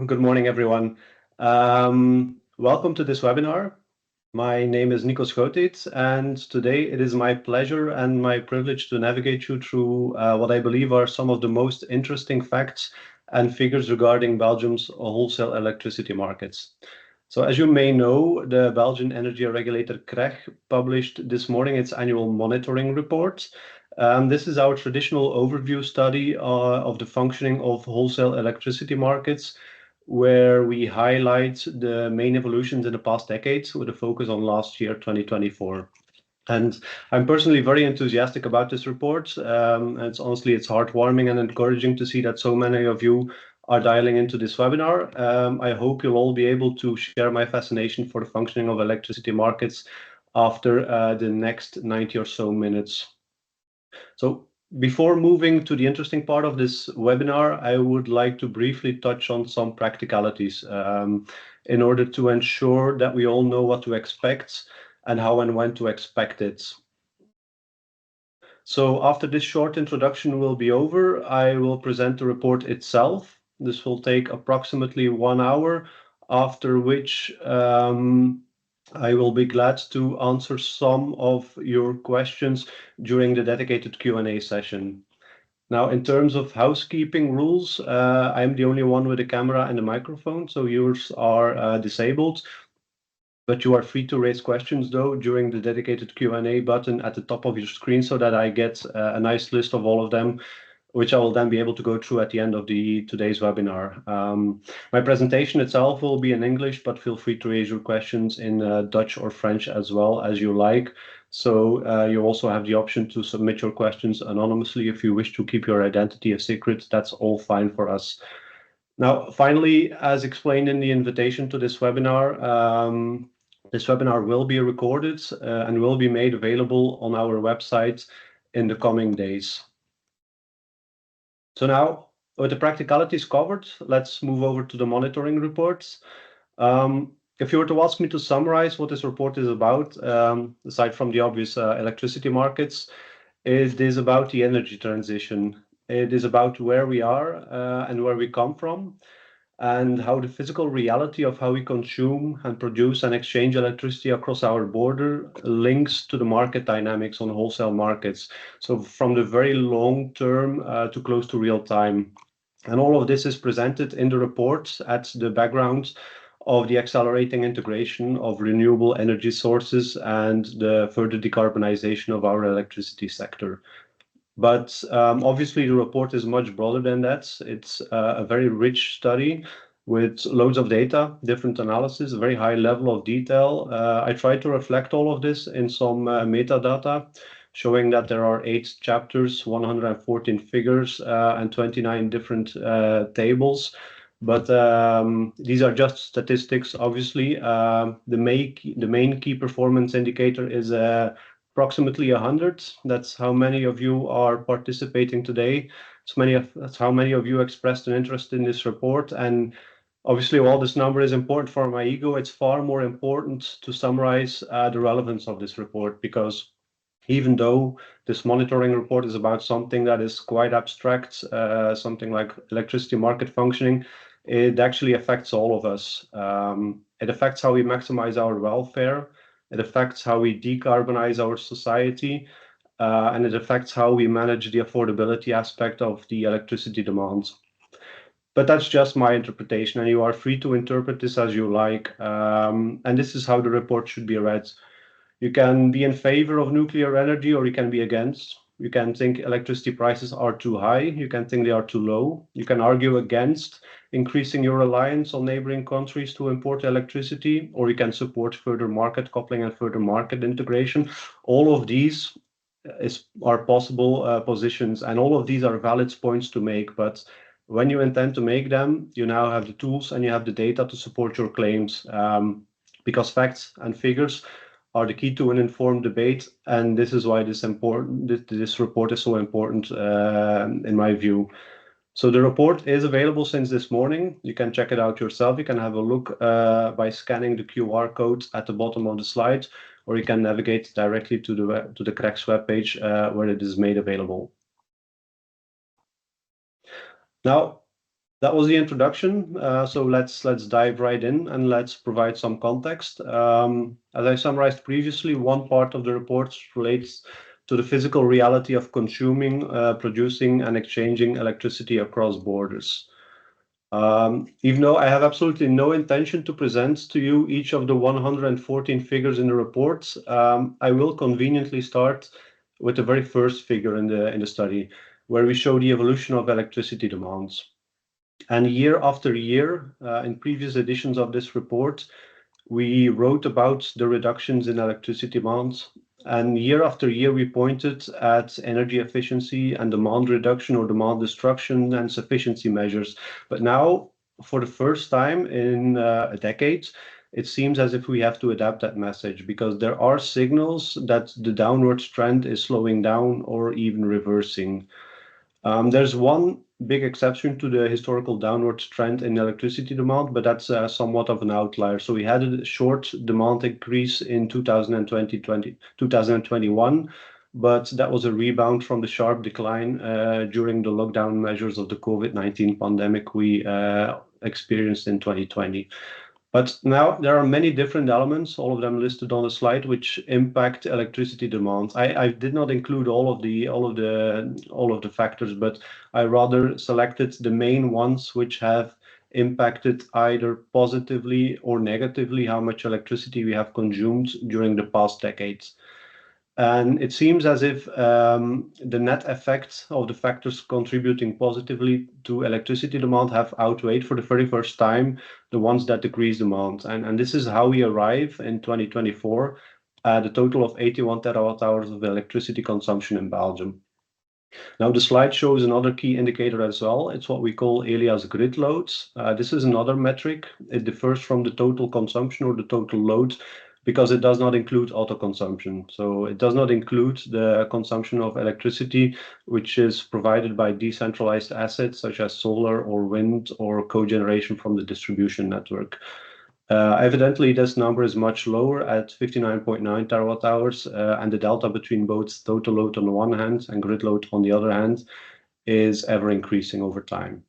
Good morning, everyone. Welcome to this webinar. My name is Nico Schotits, and today it is my pleasure and my privilege to navigate you through what I believe are some of the most interesting facts and figures regarding Belgium's wholesale electricity markets. So as you may know, the Belgian energy regulator CREG published this morning its annual monitoring report. This is our traditional overview study of the functioning of wholesale electricity markets, where we highlight the main evolutions in the past decades with a focus on last year, 2024. And I'm personally very enthusiastic about this report. It's heartwarming and encouraging to see that so many of you are dialing into this webinar. I hope you'll all be able to share my fascination for the functioning of electricity markets after the next 90 or so minutes. So before moving to the interesting part of this webinar, I would like to briefly touch on some practicalities in order to ensure that we all know what to expect and how and when to expect it. So after this short introduction will be over, I will present the report itself. This will take approximately 1 hour, after which I will be glad to answer some of your questions during the dedicated Q&A session. Now, in terms of housekeeping rules, I'm the only one with a camera and a microphone, so yours are disabled. But you are free to raise questions, though, during the dedicated Q&A button at the top of your screen so that I get a nice list of all of them, which I will then be able to go through at the end of today's webinar. My presentation itself will be in English, but feel free to raise your questions in Dutch or French as well as you like. So you also have the option to submit your questions anonymously. If you wish to keep your identity a secret, that's all fine for us. Now, finally, as explained in the invitation to this webinar will be recorded and will be made available on our website in the coming days. So now, with the practicalities covered, let's move over to the monitoring reports. If you were to ask me to summarize what this report is about, aside from the obvious electricity markets, it is about the energy transition. It is about where we are and where we come from, and how the physical reality of how we consume and produce and exchange electricity across our border links to the market dynamics on wholesale markets. So from the very long term to close to real time. And all of this is presented in the report at the background of the accelerating integration of renewable energy sources and the further decarbonization of our electricity sector. But obviously, the report is much broader than that. It's a very rich study with loads of data, different analysis, a very high level of detail. I tried to reflect all of this in some metadata, showing that there are 8 chapters, 114 figures, and 29 different tables. But these are just statistics, obviously. The main key performance indicator is approximately 100. That's how many of you are participating today. That's how many of you expressed an interest in this report. And obviously, while this number is important for my ego, it's far more important to summarize the relevance of this report, because even though this monitoring report is about something that is quite abstract, something like electricity market functioning, it actually affects all of us. It affects how we maximize our welfare. It affects how we decarbonize our society, and it affects how we manage the affordability aspect of the electricity demand. But that's just my interpretation, and you are free to interpret this as you like. And this is how the report should be read. You can be in favor of nuclear energy, or you can be against. You can think electricity prices are too high. You can think they are too low. You can argue against increasing your reliance on neighboring countries to import electricity, or you can support further market coupling and further market integration. All of these are possible positions, and all of these are valid points to make. But when you intend to make them, you now have the tools and you have the data to support your claims, because facts and figures are the key to an informed debate, and this is why this report is so important in my view. So the report is available since this morning. You can check it out yourself. You can have a look by scanning the QR code at the bottom of the slide, or you can navigate directly to the CREG-be's webpage where it is made available. Now, That was the introduction. So let's dive right in and let's provide some context. As I summarized previously, one part of the report relates to the physical reality of consuming, producing, and exchanging electricity across borders. Even though I have absolutely no intention to present to you each of the 114 figures in the report, I will conveniently start with the very first figure in the study, where we show the evolution of electricity demands. And year after year, in previous editions of this report, we wrote about the reductions in electricity demands. And year after year, we pointed at energy efficiency and demand reduction or demand destruction and sufficiency measures. But now, for the first time in a decade, it seems as if we have to adapt that message because there are signals that the downward trend is slowing down or even reversing. There's one big exception to the historical downward trend in electricity demand, but that's somewhat of an outlier. So we had a short demand increase in 2021, but that was a rebound from the sharp decline during the lockdown measures of the COVID-19 pandemic we experienced in 2020. But now there are many different elements, all of them listed on the slide, which impact electricity demand. I did not include all of the factors, but I rather selected the main ones which have impacted either positively or negatively how much electricity we have consumed during the past decades. And it seems as if the net effect of the factors contributing positively to electricity demand have outweighed for the very first time the ones that decrease demand. And this is how we arrive in 2024 at a total of 81 terawatt hours of electricity consumption in Belgium. Now, the slide shows another key indicator as well. It's what we call Elia's grid loads. This is another metric. It differs from the total consumption or the total load because it does not include auto consumption. So it does not include the consumption of electricity, which is provided by decentralized assets such as solar or wind or cogeneration from the distribution network. Evidently, this number is much lower at 59.9 terawatt hours, and the delta between both total load on the one hand and grid load on the other hand is ever increasing over time.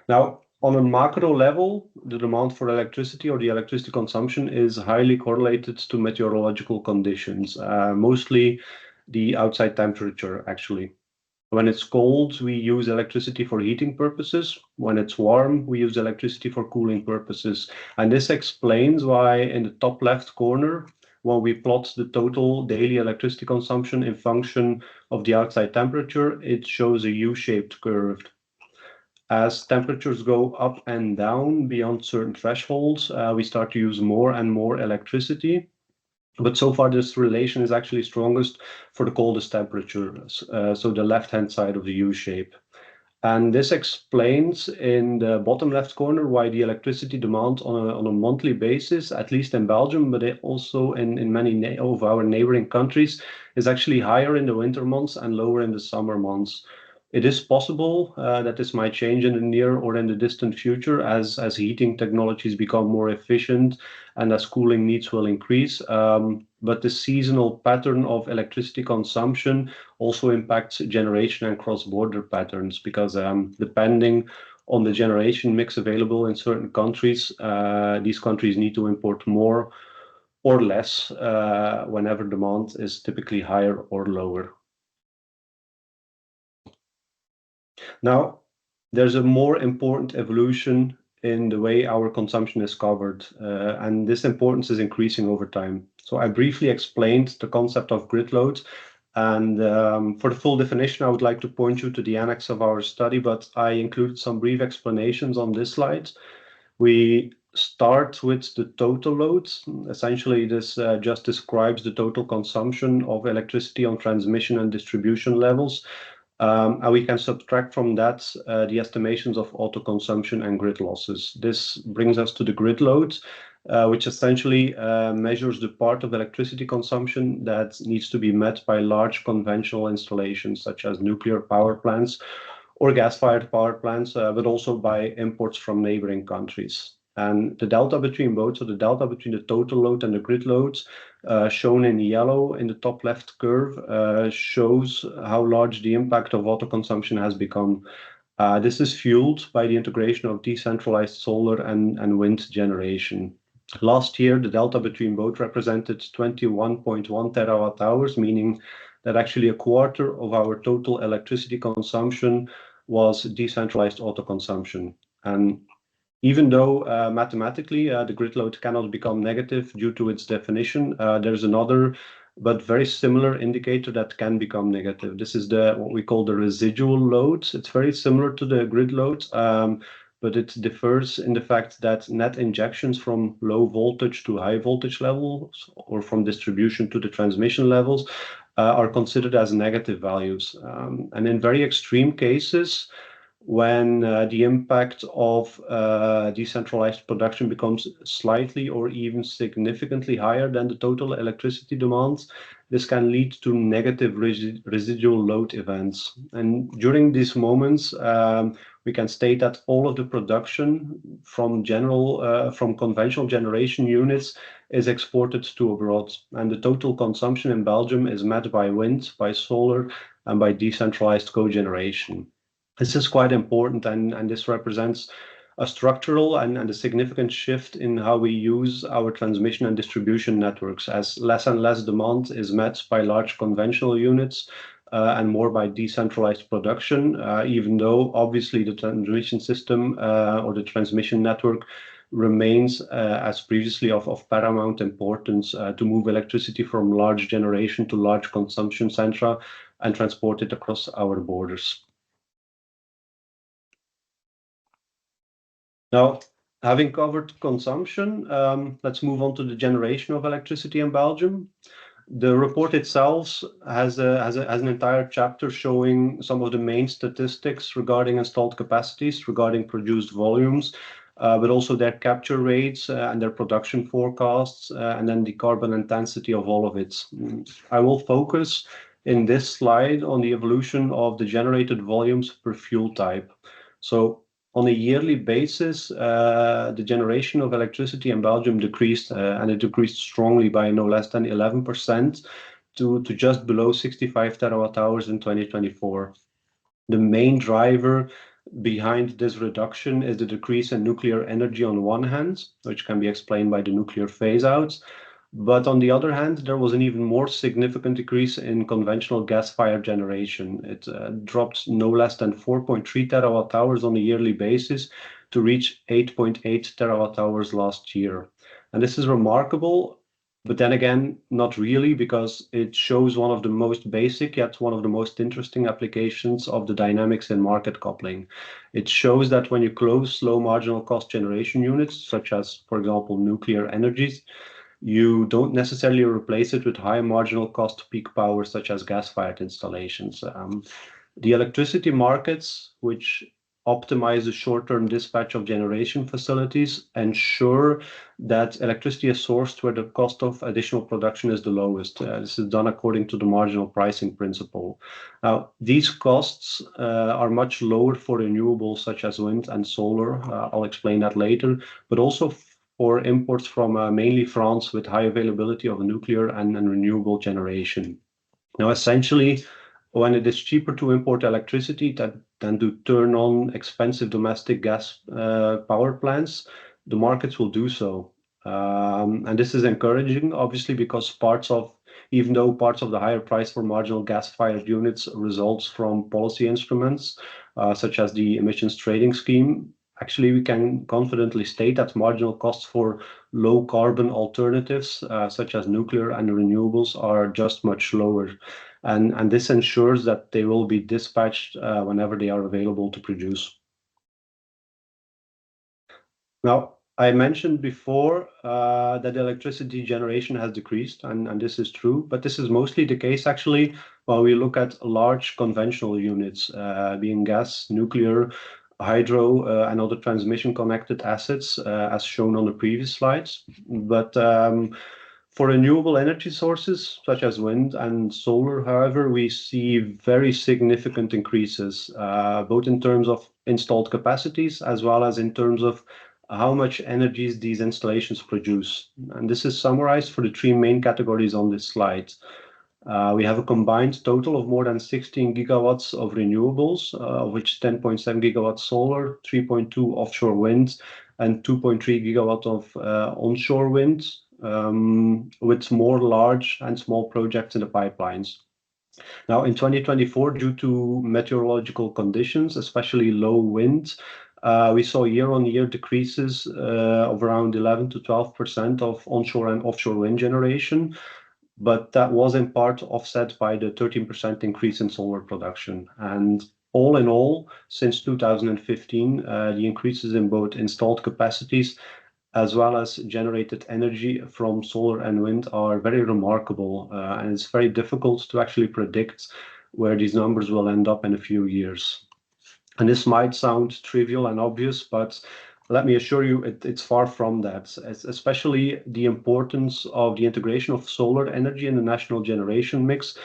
Now, on a macro level, the demand for electricity or the electricity consumption is highly correlated to meteorological conditions, mostly the outside temperature, actually. When it's cold, we use electricity for heating purposes. When it's warm, we use electricity for cooling purposes. And this explains why in the top left corner, when we plot the total daily electricity consumption in function of the outside temperature, it shows a U-shaped curve. As temperatures go up and down beyond certain thresholds, we start to use more and more electricity. But so far, this relation is actually strongest for the coldest temperatures, so the left-hand side of the U-shape. And this explains in the bottom left corner why the electricity demand on a monthly basis, at least in Belgium, but also in many of our neighboring countries, is actually higher in the winter months and lower in the summer months. It is possible that this might change in the near or in the distant future as heating technologies become more efficient and as cooling needs will increase. But the seasonal pattern of electricity consumption also impacts generation and cross-border patterns because depending on the generation mix available in certain countries, these countries need to import more or less whenever demand is typically higher or lower. Now, there's a more important evolution in the way our consumption is covered, and this importance is increasing over time. So I briefly explained the concept of grid load, and for the full definition, I would like to point you to the annex of our study, but I included some brief explanations on this slide. We start with the total load. Essentially, this just describes the total consumption of electricity on transmission and distribution levels. And we can subtract from that the estimations of auto consumption and grid losses. This brings us to the grid load, which essentially measures the part of electricity consumption that needs to be met by large conventional installations, such as nuclear power plants or gas-fired power plants, but also by imports from neighboring countries. And the delta between both, so the delta between the total load and the grid loads, shown in yellow in the top left curve, shows how large the impact of auto consumption has become. This is fueled by the integration of decentralized solar and wind generation. Last year, the delta between both represented 21.1 terawatt hours, meaning that actually a quarter of our total electricity consumption was decentralized autoconsumption. And even though mathematically the grid load cannot become negative due to its definition, there's another but very similar indicator that can become negative. This is what we call the residual load. It's very similar to the grid load, but it differs in the fact that net injections from low voltage to high voltage levels or from distribution to the transmission levels are considered as negative values. And in very extreme cases, when the impact of decentralized production becomes slightly or even significantly higher than the total electricity demands, this can lead to negative residual load events. And during these moments, we can state that all of the production from conventional generation units is exported to abroad, and the total consumption in Belgium is met by wind, by solar, and by decentralized cogeneration. This is quite important, and this represents a structural and a significant shift in how we use our transmission and distribution networks, as less and less demand is met by large conventional units and more by decentralized production, even though obviously the transmission system or the transmission network remains as previously of paramount importance to move electricity from large generation to large consumption centra and transport it across our borders. Now, having covered consumption, let's move on to the generation of electricity in Belgium. The report itself has an entire chapter showing some of the main statistics regarding installed capacities, regarding produced volumes, but also their capture rates and their production forecasts, and then the carbon intensity of all of it. I will focus in this slide on the evolution of the generated volumes per fuel type. So on a yearly basis, the generation of electricity in Belgium decreased, and it decreased strongly by no less than 11% to just below 65 terawatt hours in 2024. The main driver behind this reduction is the decrease in nuclear energy on one hand, which can be explained by the nuclear phase-outs. But on the other hand, there was an even more significant decrease in conventional gas-fired generation. It dropped no less than 4.3 terawatt hours on a yearly basis to reach 8.8 terawatt hours last year. And this is remarkable, but then again, not really, because it shows one of the most basic, yet one of the most interesting applications of the dynamics in market coupling. It shows that when you close low marginal cost generation units, such as, for example, nuclear energies, you don't necessarily replace it with high marginal cost peak power, such as gas-fired installations. The electricity markets, which optimize the short-term dispatch of generation facilities, ensure that electricity is sourced where the cost of additional production is the lowest. This is done according to the marginal pricing principle. Now, these costs are much lower for renewables such as wind and solar. I'll explain that later, but also for imports from mainly France with high availability of nuclear and renewable generation. Now, essentially, when it is cheaper to import electricity than to turn on expensive domestic gas power plants, the markets will do so. And this is encouraging, obviously, because even though parts of the higher price for marginal gas-fired units results from policy instruments, such as the emissions trading scheme, actually, we can confidently state that marginal costs for low carbon alternatives, such as nuclear and renewables, are just much lower. And this ensures that they will be dispatched whenever they are available to produce. Now, I mentioned before that electricity generation has decreased, and this is true, but this is mostly the case actually while we look at large conventional units, being gas, nuclear, hydro, and other transmission connected assets, as shown on the previous slides. But for renewable energy sources such as wind and solar, however, we see very significant increases, both in terms of installed capacities as well as in terms of how much energy these installations produce. And this is summarized for the three main categories on this slide. We have a combined total of more than 16 gigawatts of renewables, of which 10.7 gigawatts solar, 3.2 offshore wind, and 2.3 gigawatt of onshore wind, with more large and small projects in the pipelines. Now, in 2024, due to meteorological conditions, especially low wind, we saw year-on-year decreases of around 11 to 12% of onshore and offshore wind generation, but that was in part offset by the 13% increase in solar production. And all in all, since 2015, the increases in both installed capacities as well as generated energy from solar and wind are very remarkable, and it's very difficult to actually predict where these numbers will end up in a few years. And this might sound trivial and obvious, but let me assure you it's far from that, especially the importance of the integration of solar energy in the national generation mix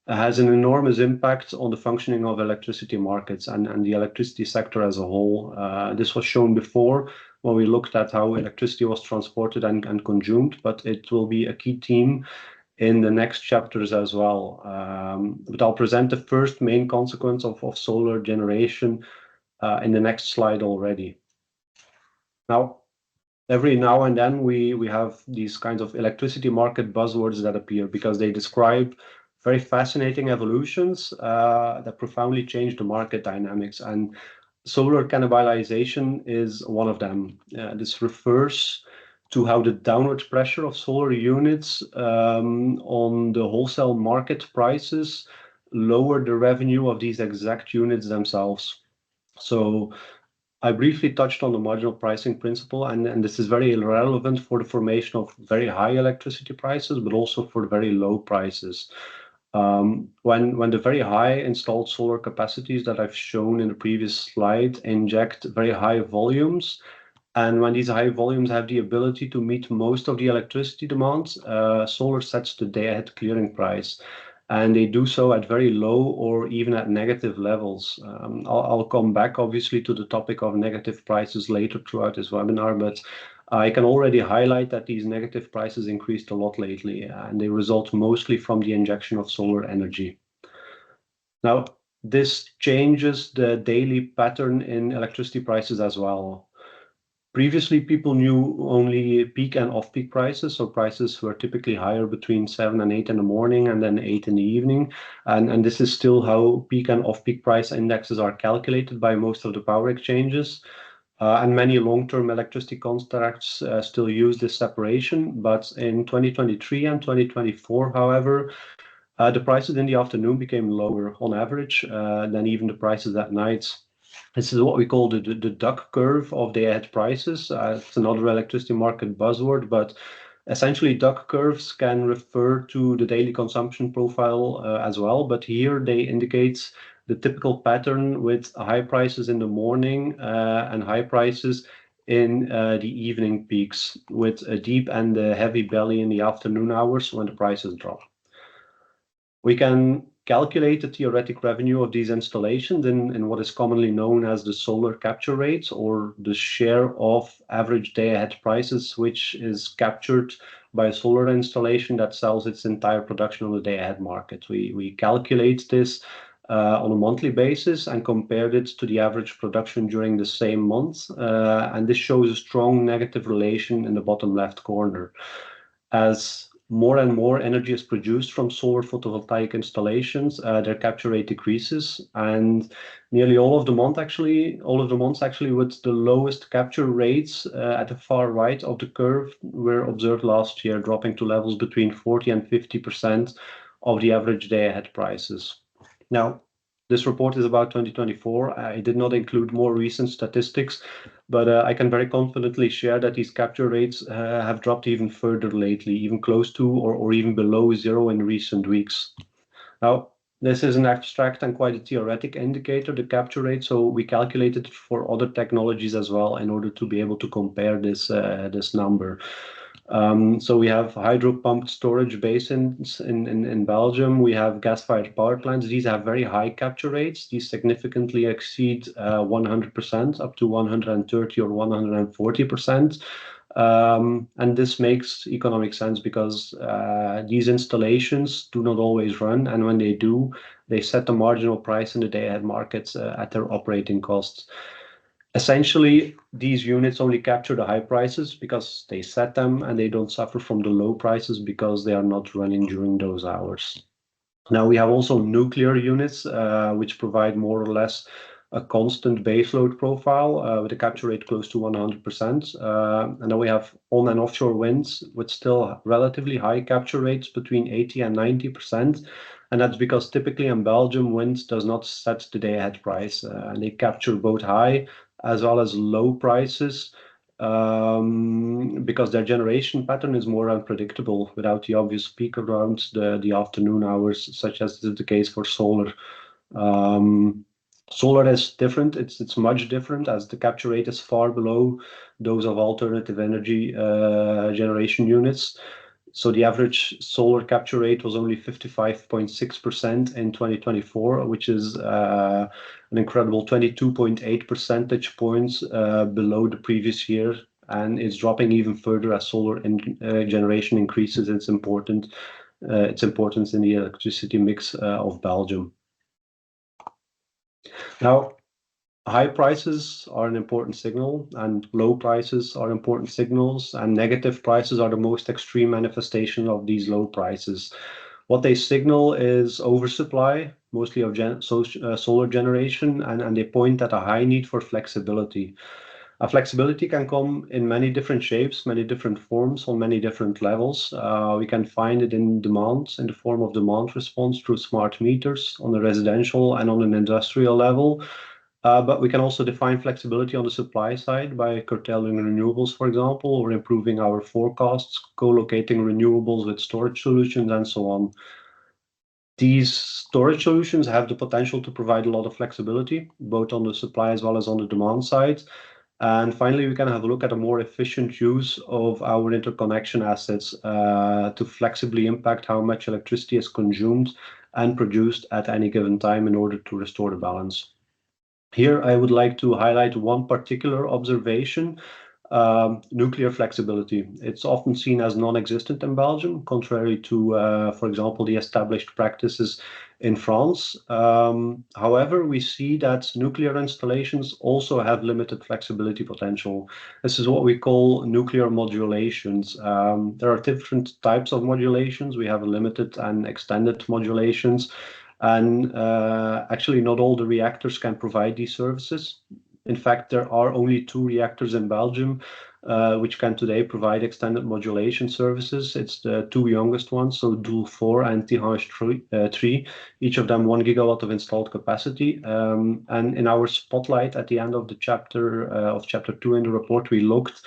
has an enormous impact on the functioning of electricity markets and the electricity sector as a whole. This was shown before when we looked at how electricity was transported and consumed, but it will be a key theme in the next chapters as well. But I'll present the first main consequence of solar generation in the next slide already. Now, every now and then we have these kinds of electricity market buzzwords that appear because they describe very fascinating evolutions that profoundly change the market dynamics. And solar cannibalization is one of them. This refers to how the downward pressure of solar units on the wholesale market prices lower the revenue of these exact units themselves. So I briefly touched on the marginal pricing principle, and this is very relevant for the formation of very high electricity prices, but also for very low prices. When the very high installed solar capacities that I've shown in the previous slide inject very high volumes, and when these high volumes have the ability to meet most of the electricity demands, solar sets the day-ahead clearing price, and they do so at very low or even at negative levels. I'll come back, obviously, to the topic of negative prices later throughout this webinar, but I can already highlight that these negative prices increased a lot lately, and they result mostly from the injection of solar energy. Now, this changes the daily pattern in electricity prices as well. Previously, people knew only peak and off-peak prices, so prices were typically higher between 7 and 8 in the morning and then 8 in the evening. And this is still how peak and off-peak price indexes are calculated by most of the power exchanges. And many long-term electricity contracts still use this separation. But in 2023 and 2024, however, the prices in the afternoon became lower on average than even the prices at night. This is what we call the duck curve of day-ahead prices. It's another electricity market buzzword, but essentially duck curves can refer to the daily consumption profile as well. But here they indicate the typical pattern with high prices in the morning and high prices in the evening peaks, with a deep and a heavy belly in the afternoon hours when the prices drop. We can calculate the theoretic revenue of these installations in what is commonly known as the solar capture rate, or the share of average day-ahead prices, which is captured by a solar installation that sells its entire production on the day-ahead market. We calculate this on a monthly basis and compared it to the average production during the same month, and this shows a strong negative relation in the bottom left corner. As more and more energy is produced from solar photovoltaic installations, their capture rate decreases, and nearly all of the months actually with the lowest capture rates at the far right of the curve were observed last year, dropping to levels between 40 and 50% of the average day-ahead prices. Now, this report is about 2024. I did not include more recent statistics, but I can very confidently share that these capture rates have dropped even further lately, even close to or even below zero in recent weeks. Now, this is an abstract and quite a theoretic indicator, the capture rate, so we calculated it for other technologies as well in order to be able to compare this number. So we have hydro-pumped storage basins in Belgium. We have gas-fired power plants. These have very high capture rates. These significantly exceed 100%, up to 130 or 140%. And this makes economic sense because these installations do not always run, and when they do, they set the marginal price in the day-ahead markets at their operating costs. Essentially, these units only capture the high prices because they set them, and they don't suffer from the low prices because they are not running during those hours. Now we have also nuclear units, which provide more or less a constant baseload profile with a capture rate close to 100%. And then we have on and offshore winds with still relatively high capture rates between 80 and 90%. And that's because typically in Belgium, wind does not set the day-ahead price. And they capture both high as well as low prices because their generation pattern is more unpredictable without the obvious peak around the afternoon hours, such as is the case for solar. Solar is different. It's much different as the capture rate is far below those of alternative energy generation units. So the average solar capture rate was only 55.6% in 2024, which is an incredible 22.8 percentage points below the previous year, and it's dropping even further as solar generation increases its importance in the electricity mix of Belgium. Now, high prices are an important signal, and low prices are important signals, and negative prices are the most extreme manifestation of these low prices. What they signal is oversupply, mostly of solar generation, and they point at a high need for flexibility. Flexibility can come in many different shapes, many different forms, on many different levels. We can find it in demand, in the form of demand response through smart meters on a residential and on an industrial level. But we can also define flexibility on the supply side by curtailing renewables, for example, or improving our forecasts, co-locating renewables with storage solutions, and so on. These storage solutions have the potential to provide a lot of flexibility, both on the supply as well as on the demand side. And finally, we can have a look at a more efficient use of our interconnection assets to flexibly impact how much electricity is consumed and produced at any given time in order to restore the balance. Here, I would like to highlight one particular observation, nuclear flexibility. It's often seen as non-existent in Belgium, contrary to, for example, the established practices in France. However, we see that nuclear installations also have limited flexibility potential. This is what we call nuclear modulations. There are different types of modulations. We have limited and extended modulations. And actually, not all the reactors can provide these services. In fact, there are only 2 reactors in Belgium which can today provide extended modulation services. It's the 2 youngest ones, so Doel 4 and Tihange 3, each of them 1 gigawatt of installed capacity. And in our spotlight at the end of the chapter 2 in the report, we looked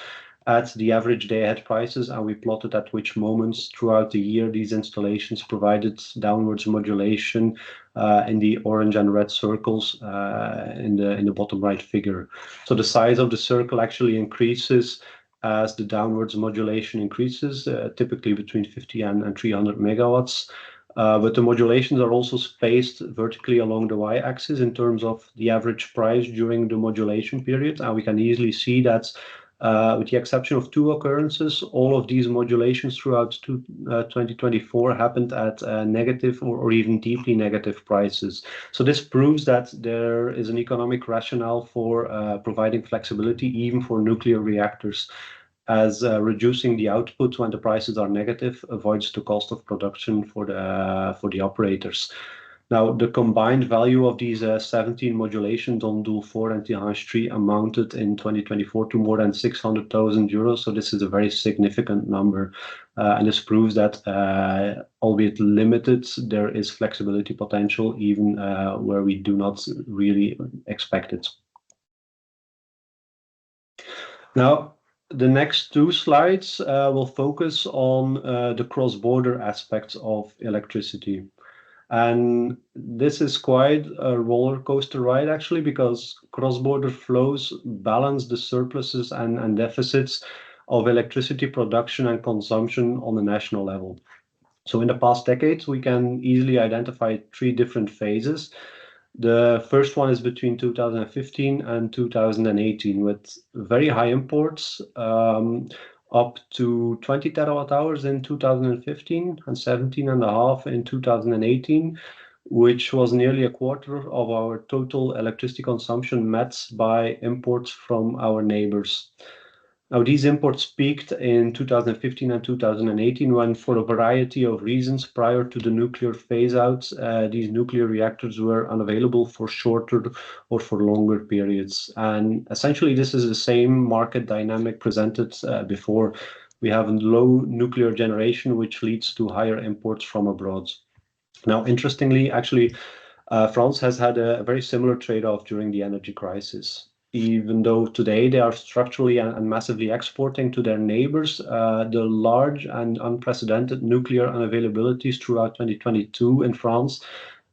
at the average day-ahead prices, and we plotted at which moments throughout the year these installations provided downwards modulation in the orange and red circles in the bottom right figure. So the size of the circle actually increases as the downwards modulation increases, typically between 50 and 300 megawatts. But the modulations are also spaced vertically along the y-axis in terms of the average price during the modulation period, and we can easily see that with the exception of 2 occurrences, all of these modulations throughout 2024 happened at negative or even deeply negative prices. So this proves that there is an economic rationale for providing flexibility even for nuclear reactors, as reducing the output when the prices are negative avoids the cost of production for the operators. Now, the combined value of these 17 modulations on Doel 4 and Tihange 3 amounted in 2024 to more than 600,000 euros. So this is a very significant number. And this proves that, albeit limited, there is flexibility potential even where we do not really expect it. Now, the next 2 slides will focus on the cross-border aspects of electricity. And this is quite a roller coaster ride, actually, because cross-border flows balance the surpluses and deficits of electricity production and consumption on the national level. So in the past decades, we can easily identify 3 different phases. The first one is between 2015 and 2018 with very high imports, up to 20 terawatt hours in 2015 and 17.5 in 2018, which was nearly a quarter of our total electricity consumption met by imports from our neighbors. Now, these imports peaked in 2015 and 2018 when, for a variety of reasons, prior to the nuclear phase-out, these nuclear reactors were unavailable for shorter or for longer periods. And essentially, this is the same market dynamic presented before. We have low nuclear generation, which leads to higher imports from abroad. Now, interestingly, actually, France has had a very similar trade-off during the energy crisis. Even though today they are structurally and massively exporting to their neighbors, the large and unprecedented nuclear unavailabilities throughout 2022 in France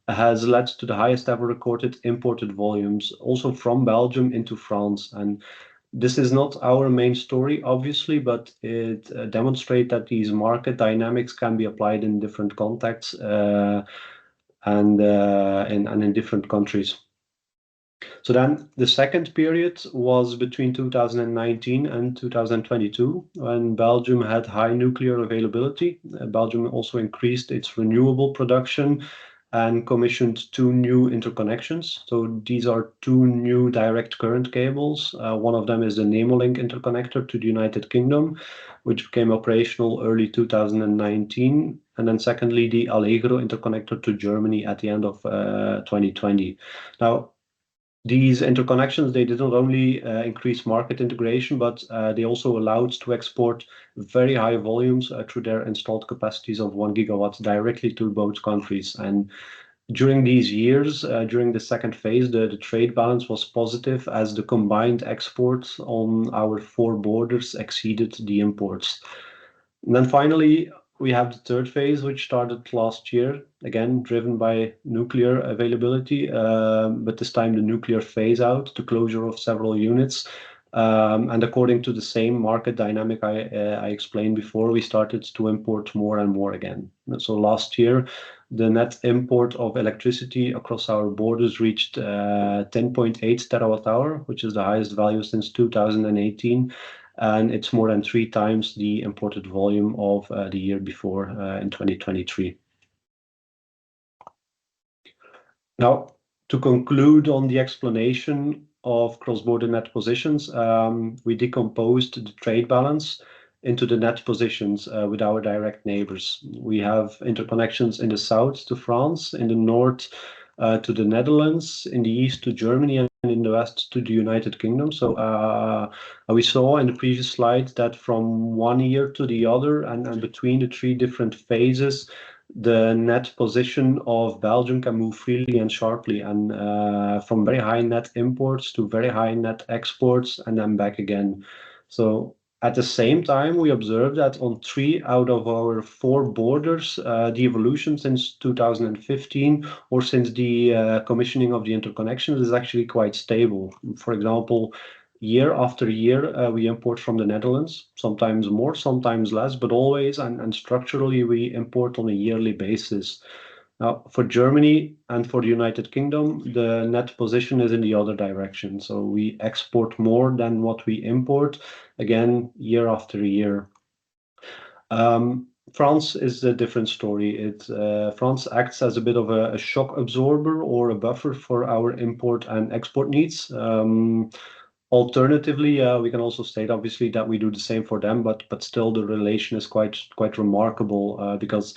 has led to the highest ever recorded imported volumes, also from Belgium into France. And this is not our main story, obviously, but it demonstrates that these market dynamics can be applied in different contexts and in different countries. So then the second period was between 2019 and 2022, when Belgium had high nuclear availability. Belgium also increased its renewable production and commissioned 2 new interconnections. So these are 2 new direct current cables. One of them is the Nemolink interconnector to the United Kingdom, which became operational early 2019. And then secondly, the Allegro interconnector to Germany at the end of 2020. Now, these interconnections, they did not only increase market integration, but they also allowed to export very high volumes through their installed capacities of 1 gigawatt directly to both countries. And during these years, during the second phase, the trade balance was positive as the combined exports on our 4 borders exceeded the imports. And then finally, we have the third phase, which started last year, again, driven by nuclear availability, but this time the nuclear phase out, the closure of several units. And according to the same market dynamic I explained before, we started to import more and more again. So last year, the net import of electricity across our borders reached 10.8 terawatt hour, which is the highest value since 2018. And it's more than 3 times the imported volume of the year before in 2023. Now, to conclude on the explanation of cross-border net positions, we decomposed the trade balance into the net positions with our direct neighbors. We have interconnections in the south to France, in the north to the Netherlands, in the east to Germany, and in the west to the United Kingdom. So we saw in the previous slide that from one year to the other and between the 3 different phases, the net position of Belgium can move freely and sharply, and from very high net imports to very high net exports and then back again. So at the same time, we observed that on 3 out of our 4 borders, the evolution since 2015 or since the commissioning of the interconnections is actually quite stable. For example, year after year, we import from the Netherlands, sometimes more, sometimes less, but always and structurally we import on a yearly basis. Now, for Germany and for the United Kingdom, the net position is in the other direction. So we export more than what we import, again, year after year. France is a different story. France acts as a bit of a shock absorber or a buffer for our import and export needs. Alternatively, we can also state, obviously, that we do the same for them, but still the relation is quite remarkable because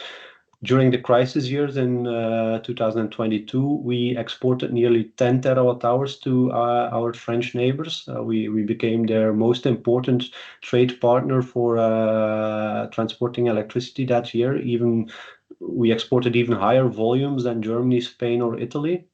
during the crisis years in 2022, we exported nearly 10 terawatt hours to our French neighbors. We became their most important trade partner for transporting electricity that year. We exported even higher volumes than Germany, Spain, or Italy.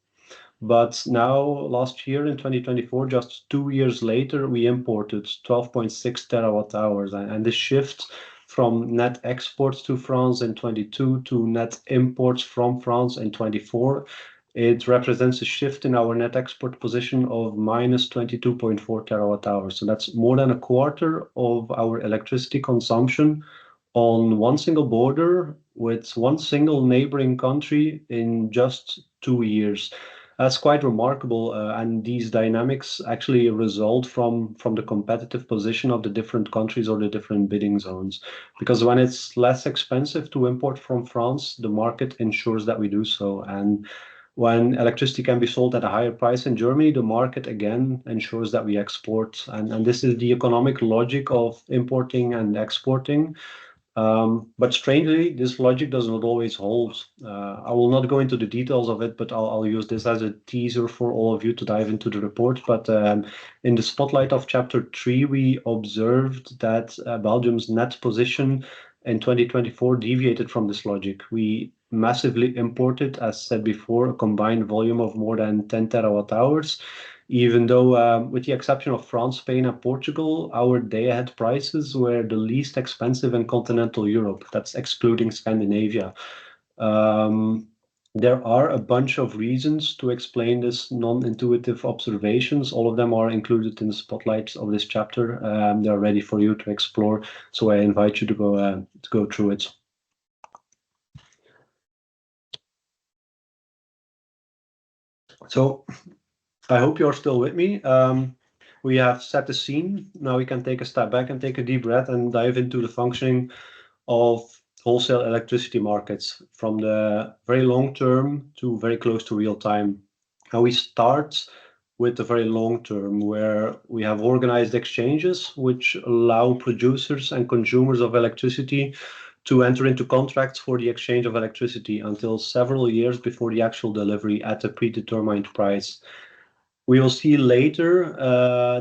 But now, last year in 2024, just 2 years later, we imported 12.6 terawatt hours. And this shift from net exports to France in 22 to net imports from France in 24, it represents a shift in our net export position of minus 22.4 terawatt hours. So that's more than a quarter of our electricity consumption on one single border with one single neighboring country in just 2 years. That's quite remarkable, and these dynamics actually result from the competitive position of the different countries or the different bidding zones. Because when it's less expensive to import from France, the market ensures that we do so. And when electricity can be sold at a higher price in Germany, the market again ensures that we export. And this is the economic logic of importing and exporting. But strangely, this logic does not always hold. I will not go into the details of it, but I'll use this as a teaser for all of you to dive into the report. But in the spotlight of chapter 3, we observed that Belgium's net position in 2024 deviated from this logic. We massively imported, as said before, a combined volume of more than 10 terawatt hours, even though, with the exception of France, Spain, and Portugal, our day-ahead prices were the least expensive in continental Europe. That's excluding Scandinavia. There are a bunch of reasons to explain this non-intuitive observations. All of them are included in the spotlight of this chapter. They're ready for you to explore, so I invite you to go through it. So I hope you're still with me. We have set the scene. Now we can take a step back and take a deep breath and dive into the functioning of wholesale electricity markets from the very long term to very close to real time. And we start with the very long term, where we have organized exchanges which allow producers and consumers of electricity to enter into contracts for the exchange of electricity until several years before the actual delivery at a predetermined price. We will see later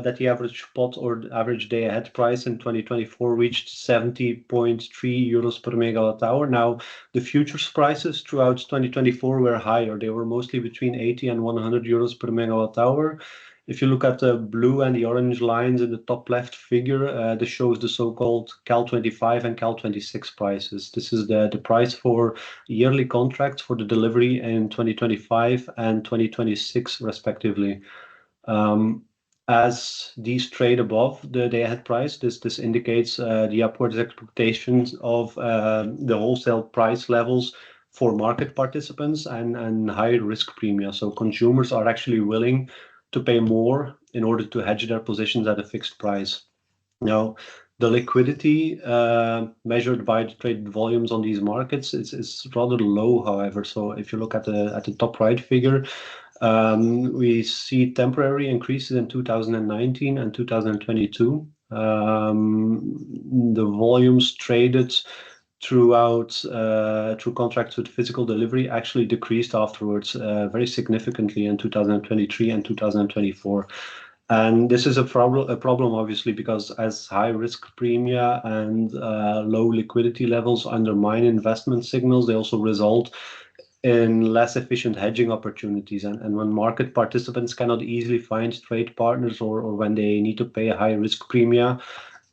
that the average spot or the average day-ahead price in 2024 reached 70.3 euros per megawatt hour. Now, the futures prices throughout 2024 were higher. They were mostly between 80 and 100 euros per megawatt hour. If you look at the blue and the orange lines in the top left figure, this shows the so-called Cal 25 and Cal 26 prices. This is the price for yearly contracts for the delivery in 2025 and 2026, respectively. As these trade above the day-ahead price, this indicates the upwards expectations of the wholesale price levels for market participants and higher risk premia. So consumers are actually willing to pay more in order to hedge their positions at a fixed price. Now, the liquidity measured by the traded volumes on these markets is rather low, however. So if you look at the top right figure, we see temporary increases in 2019 and 2022. The volumes traded through contracts with physical delivery actually decreased afterwards very significantly in 2023 and 2024. And this is a problem, obviously, because as high risk premia and low liquidity levels undermine investment signals, they also result in less efficient hedging opportunities. And when market participants cannot easily find trade partners or when they need to pay a high risk premia,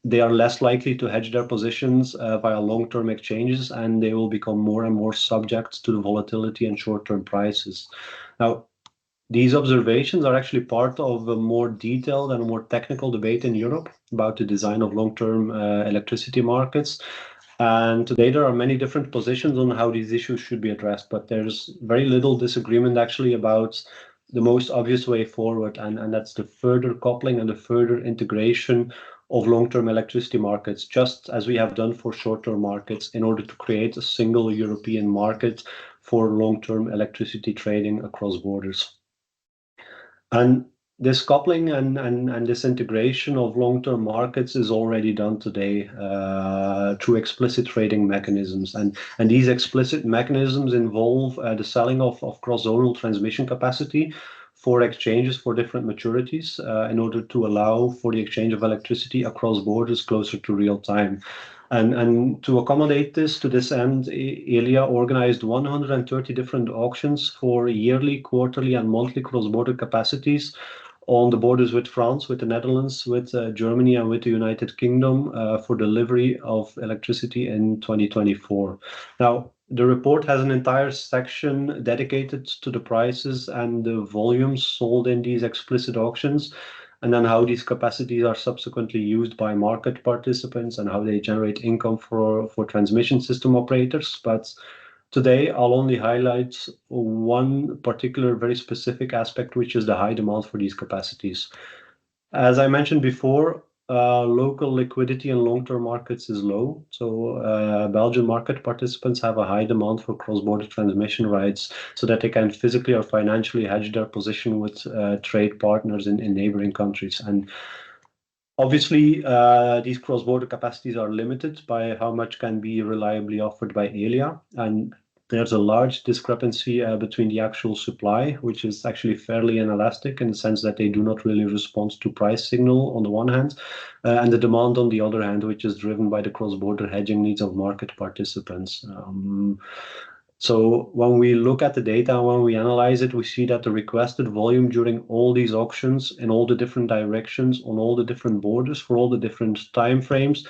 they are less likely to hedge their positions via long-term exchanges, and they will become more and more subject to the volatility and short-term prices. Now, these observations are actually part of a more detailed and more technical debate in Europe about the design of long-term electricity markets. And today there are many different positions on how these issues should be addressed, but there's very little disagreement actually about the most obvious way forward, and that's the further coupling and the further integration of long-term electricity markets, just as we have done for short-term markets, in order to create a single European market for long-term electricity trading across borders. And this coupling and this integration of long-term markets is already done today through explicit trading mechanisms. And these explicit mechanisms involve the selling of cross-zonal transmission capacity for exchanges for different maturities in order to allow for the exchange of electricity across borders closer to real time. And to accommodate this, to this end, Elia organized 130 different auctions for yearly, quarterly, and monthly cross-border capacities on the borders with France, with the Netherlands, with Germany, and with the United Kingdom for delivery of electricity in 2024. Now, the report has an entire section dedicated to the prices and the volumes sold in these explicit auctions, and then how these capacities are subsequently used by market participants and how they generate income for transmission system operators. But Today, I'll only highlight one particular very specific aspect, which is the high demand for these capacities. As I mentioned before, local liquidity in long-term markets is low. So Belgian market participants have a high demand for cross-border transmission rights so that they can physically or financially hedge their position with trade partners in neighboring countries. And obviously, these cross-border capacities are limited by how much can be reliably offered by Elia. And there's a large discrepancy between the actual supply, which is actually fairly inelastic in the sense that they do not really respond to price signal on the one hand, and the demand on the other hand, which is driven by the cross-border hedging needs of market participants. So when we look at the data, when we analyze it, we see that the requested volume during all these auctions in all the different directions, on all the different borders, for all the different time frames,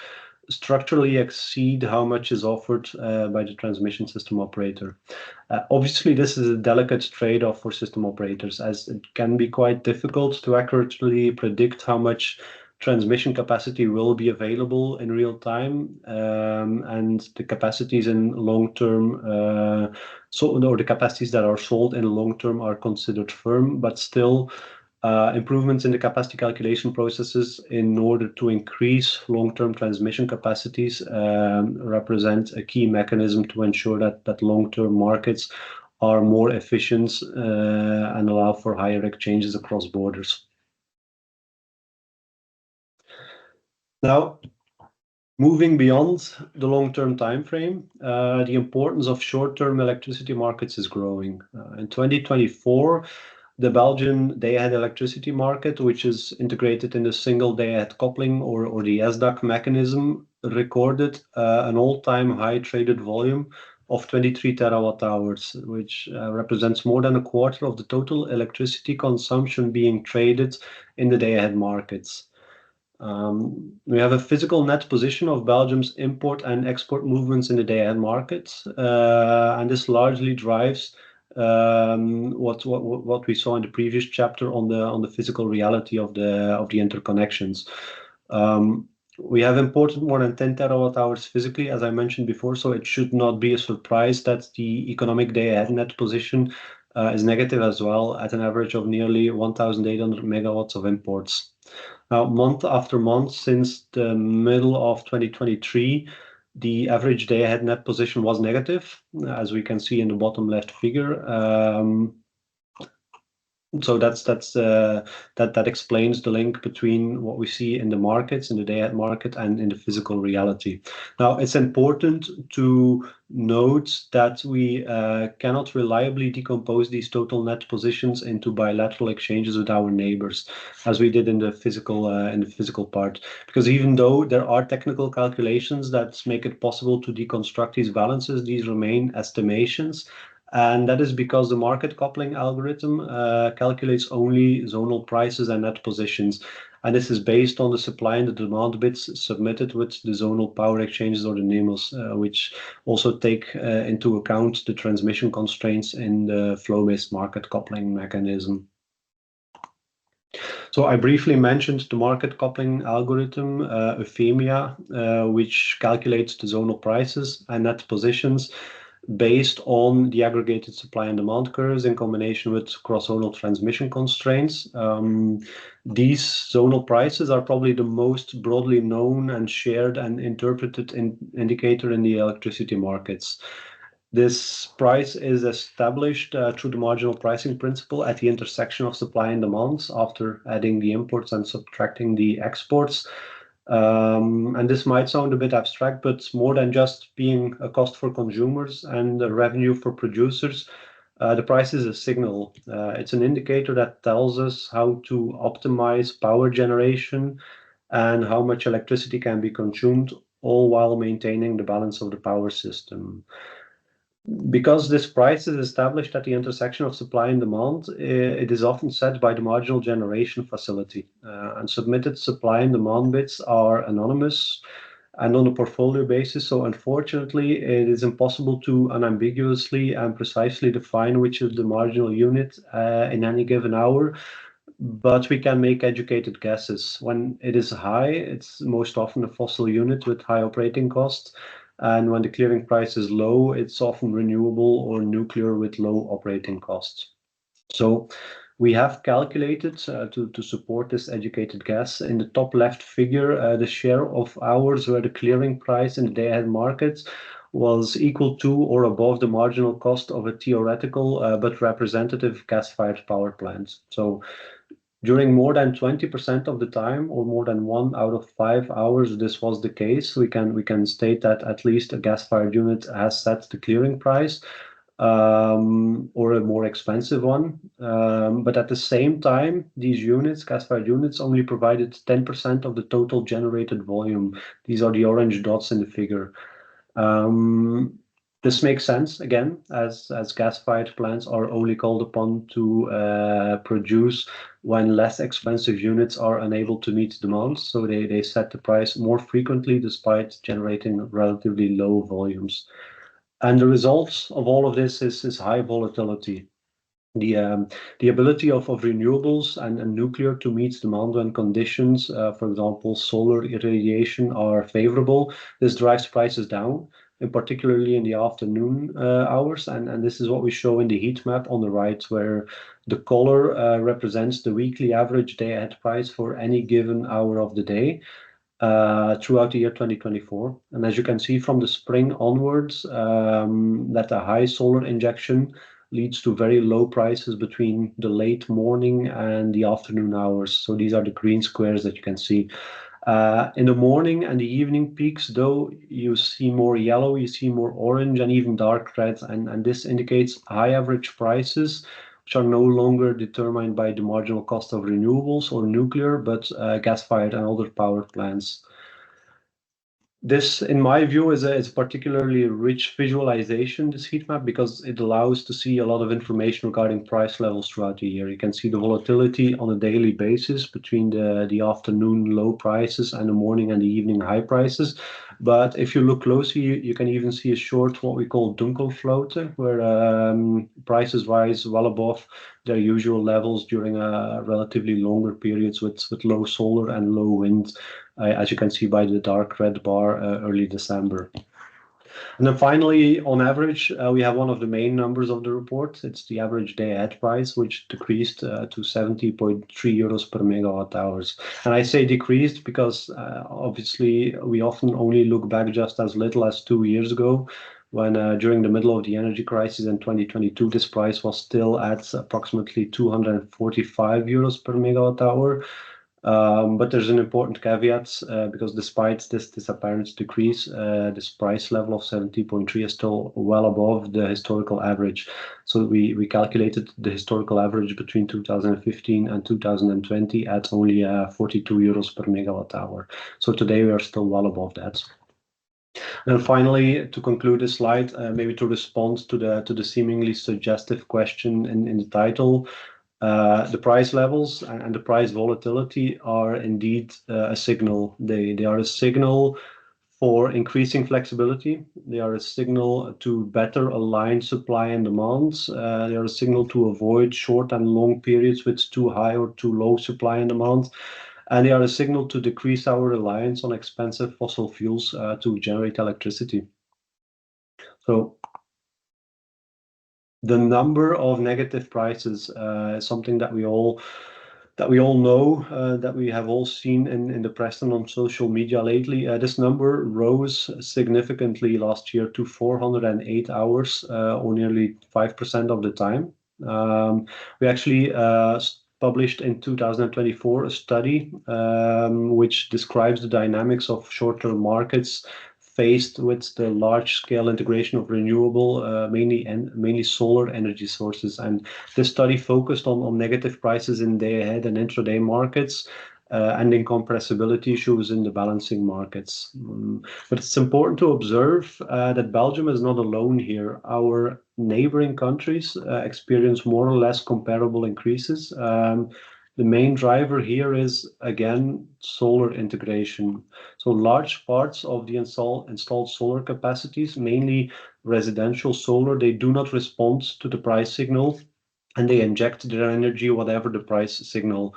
structurally exceed how much is offered by the transmission system operator. Obviously, this is a delicate trade-off for system operators, as it can be quite difficult to accurately predict how much transmission capacity will be available in real time, and the capacities in long term, or the capacities that are sold in long term are considered firm, but still improvements in the capacity calculation processes in order to increase long-term transmission capacities represent a key mechanism to ensure that long-term markets are more efficient and allow for higher exchanges across borders. Now, moving beyond the long-term time frame, the importance of short-term electricity markets is growing. In 2024, the Belgian day-ahead electricity market, which is integrated in the single day-ahead coupling or the SDAC mechanism, recorded an all-time high traded volume of 23 terawatt hours, which represents more than a quarter of the total electricity consumption being traded in the day-ahead markets. We have a physical net position of Belgium's import and export movements in the day-ahead markets, and this largely drives what we saw in the previous chapter on the physical reality of the interconnections. We have imported more than 10 terawatt hours physically, as I mentioned before, so it should not be a surprise that the economic day-ahead net position is negative as well, at an average of nearly 1,800 megawatts of imports. Now, month after month since the middle of 2023, the average day-ahead net position was negative, as we can see in the bottom left figure. So that explains the link between what we see in the markets, in the day-ahead market, and in the physical reality. Now, it's important to note that we cannot reliably decompose these total net positions into bilateral exchanges with our neighbors, as we did in the physical part. Because even though there are technical calculations that make it possible to deconstruct these balances, these remain estimations. And that is because the market coupling algorithm calculates only zonal prices and net positions. And this is based on the supply and the demand bits submitted with the zonal power exchanges, or the NEMOs, which also take into account the transmission constraints in the flow-based market coupling mechanism. So I briefly mentioned the market coupling algorithm, Euphemia, which calculates the zonal prices and net positions based on the aggregated supply and demand curves in combination with cross-zonal transmission constraints. These zonal prices are probably the most broadly known and shared and interpreted indicator in the electricity markets. This price is established through the marginal pricing principle at the intersection of supply and demands after adding the imports and subtracting the exports. And this might sound a bit abstract, but more than just being a cost for consumers and a revenue for producers, the price is a signal. It's an indicator that tells us how to optimize power generation and how much electricity can be consumed, all while maintaining the balance of the power system. Because this price is established at the intersection of supply and demand, it is often set by the marginal generation facility, and submitted supply and demand bits are anonymous and on a portfolio basis. So unfortunately, it is impossible to unambiguously and precisely define which is the marginal unit in any given hour, but we can make educated guesses. When it is high, it's most often a fossil unit with high operating costs. And when the clearing price is low, it's often renewable or nuclear with low operating costs. So we have calculated to support this educated guess in the top left figure, the share of hours where the clearing price in the day-ahead markets was equal to or above the marginal cost of a theoretical but representative gas-fired power plant. So during more than 20% of the time, or more than 1 out of 5 hours, this was the case. We can state that at least a gas-fired unit has set the clearing price, or a more expensive one. But at the same time, these units, gas-fired units, only provided 10% of the total generated volume. These are the orange dots in the figure. This makes sense, again, as gas-fired plants are only called upon to produce when less expensive units are unable to meet demand. So they set the price more frequently despite generating relatively low volumes. And the results of all of this is high volatility. The ability of renewables and nuclear to meet demand when conditions, for example, solar irradiation, are favorable. This drives prices down, and particularly in the afternoon hours. And this is what we show in the heat map on the right, where the color represents the weekly average day-ahead price for any given hour of the day throughout the year 2024. And as you can see from the spring onwards, that a high solar injection leads to very low prices between the late morning and the afternoon hours. So these are the green squares that you can see. In the morning and the evening peaks, though, you see more yellow, you see more orange, and even dark red. And this indicates high average prices, which are no longer determined by the marginal cost of renewables or nuclear, but gas-fired and other power plants. This, in my view, is a particularly rich visualization, this heat map, because it allows to see a lot of information regarding price levels throughout the year. You can see the volatility on a daily basis between the afternoon low prices and the morning and the evening high prices. But if you look closely, you can even see a short, what we call dunkelfloater, where prices rise well above their usual levels during relatively longer periods with low solar and low wind, as you can see by the dark red bar early December. And then finally, on average, we have one of the main numbers of the report. It's the average day-ahead price, which decreased to 70.3 euros per megawatt hours. And I say decreased because obviously we often only look back just as little as 2 years ago, when during the middle of the energy crisis in 2022, this price was still at approximately 245 euros per megawatt hour. But there's an important caveat, because despite this apparent decrease, this price level of 70.3 is still well above the historical average. So we calculated the historical average between 2015 and 2020 at only 42 euros per megawatt hour. So today we are still well above that. And finally, to conclude this slide, maybe to respond to the seemingly suggestive question in the title, the price levels and the price volatility are indeed a signal. They are a signal for increasing flexibility. They are a signal to better align supply and demands. They are a signal to avoid short and long periods with too high or too low supply and demand. And they are a signal to decrease our reliance on expensive fossil fuels to generate electricity. So the number of negative prices is something that we all know, that we have all seen in the press and on social media lately. This number rose significantly last year to 408 hours, or nearly 5% of the time. We actually published in 2024 a study which describes the dynamics of short-term markets faced with the large-scale integration of renewable, mainly solar energy sources. And this study focused on negative prices in day-ahead and intraday markets, and incompressibility issues in the balancing markets. But it's important to observe that Belgium is not alone here. Our neighboring countries experience more or less comparable increases. The main driver here is, again, solar integration. So large parts of the installed solar capacities, mainly residential solar, they do not respond to the price signal, and they inject their energy whatever the price signal.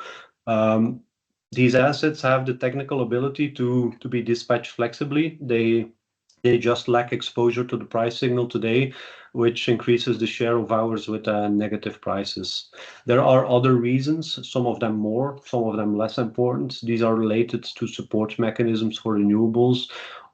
These assets have the technical ability to be dispatched flexibly. They They just lack exposure to the price signal today, which increases the share of hours with negative prices. There are other reasons, some of them more, some of them less important. These are related to support mechanisms for renewables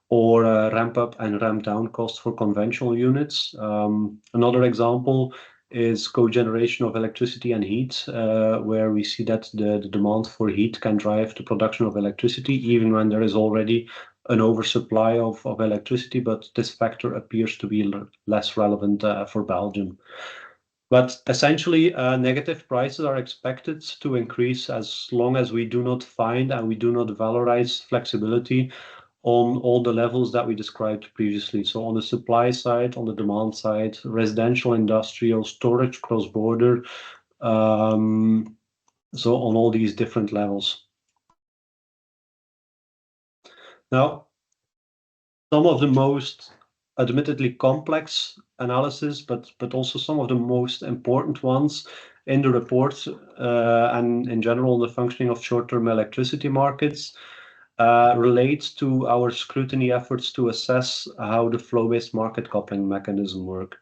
or ramp up and ramp down costs for conventional units. Another example is cogeneration of electricity and heat, where we see that the demand for heat can drive the production of electricity, even when there is already an oversupply of electricity, but this factor appears to be less relevant for Belgium. But essentially, negative prices are expected to increase as long as we do not find and we do not valorize flexibility on all the levels that we described previously. So on the supply side, on the demand side, residential, industrial, storage, cross-border, so on all these different levels. Now, some of the most admittedly complex analysis, but also some of the most important ones in the report and in general the functioning of short-term electricity markets relates to our scrutiny efforts to assess how the flow-based market coupling mechanism work.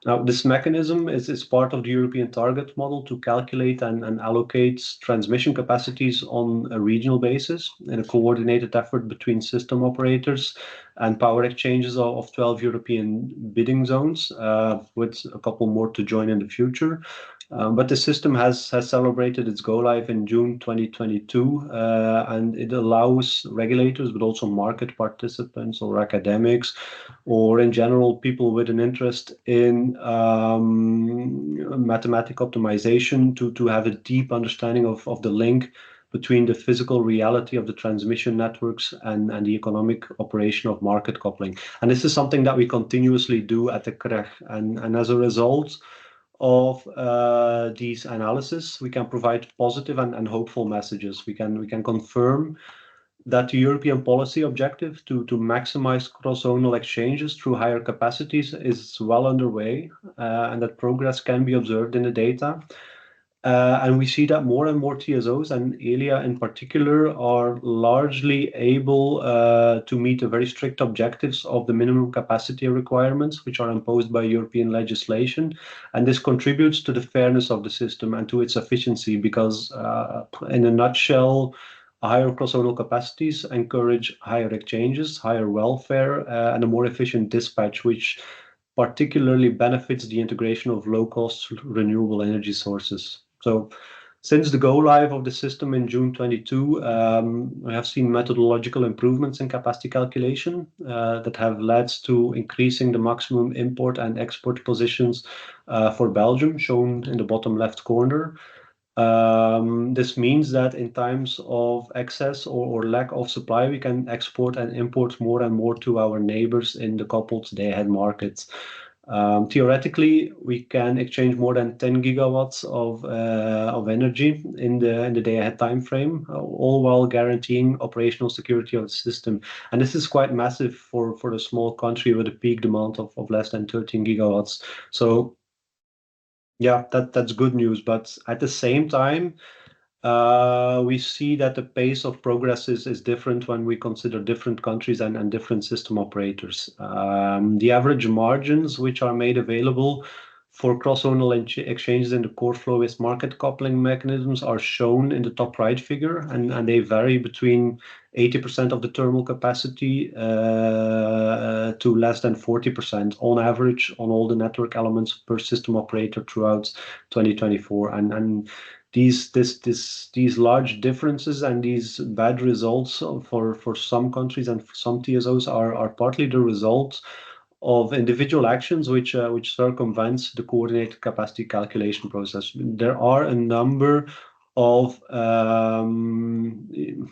Now, this mechanism is part of the European target model to calculate and allocate transmission capacities on a regional basis in a coordinated effort between system operators and power exchanges of 12 European bidding zones, with a couple more to join in the future. But the system has celebrated its go live in June 2022, and it allows regulators, but also market participants or academics, or in general, people with an interest in mathematical optimization to have a deep understanding of the link between the physical reality of the transmission networks and the economic operation of market coupling. And this is something that we continuously do at the CREG. And as a result of these analysis, we can provide positive and hopeful messages. We can confirm that the European policy objective to maximize cross-zonal exchanges through higher capacities is well underway, and that progress can be observed in the data. And we see that more and more TSOs, and Elia in particular, are largely able to meet the very strict objectives of the minimum capacity requirements, which are imposed by European legislation. And this contributes to the fairness of the system and to its efficiency, because in a nutshell, higher cross-zonal capacities encourage higher exchanges, higher welfare, and a more efficient dispatch, which particularly benefits the integration of low-cost renewable energy sources. So since the go live of the system in June 22, we have seen methodological improvements in capacity calculation that have led to increasing the maximum import and export positions for Belgium, shown in the bottom left corner. This means that in times of excess or lack of supply, we can export and import more and more to our neighbors in the coupled day-ahead markets. Theoretically, we can exchange more than 10 gigawatts of energy in the day-ahead time frame, all while guaranteeing operational security of the system. And this is quite massive for a small country with a peak demand of less than 13 gigawatts. So yeah, that's good news. But at the same time, we see that the pace of progress is different when we consider different countries and different system operators. The average margins which are made available for cross-zonal exchanges in the core flow-based market coupling mechanisms are shown in the top right figure, and they vary between 80% of the thermal capacity to less than 40% on average on all the network elements per system operator throughout 2024. And these large differences and these bad results for some countries and for some TSOs are partly the result of individual actions which circumvents the coordinated capacity calculation process. There are a number of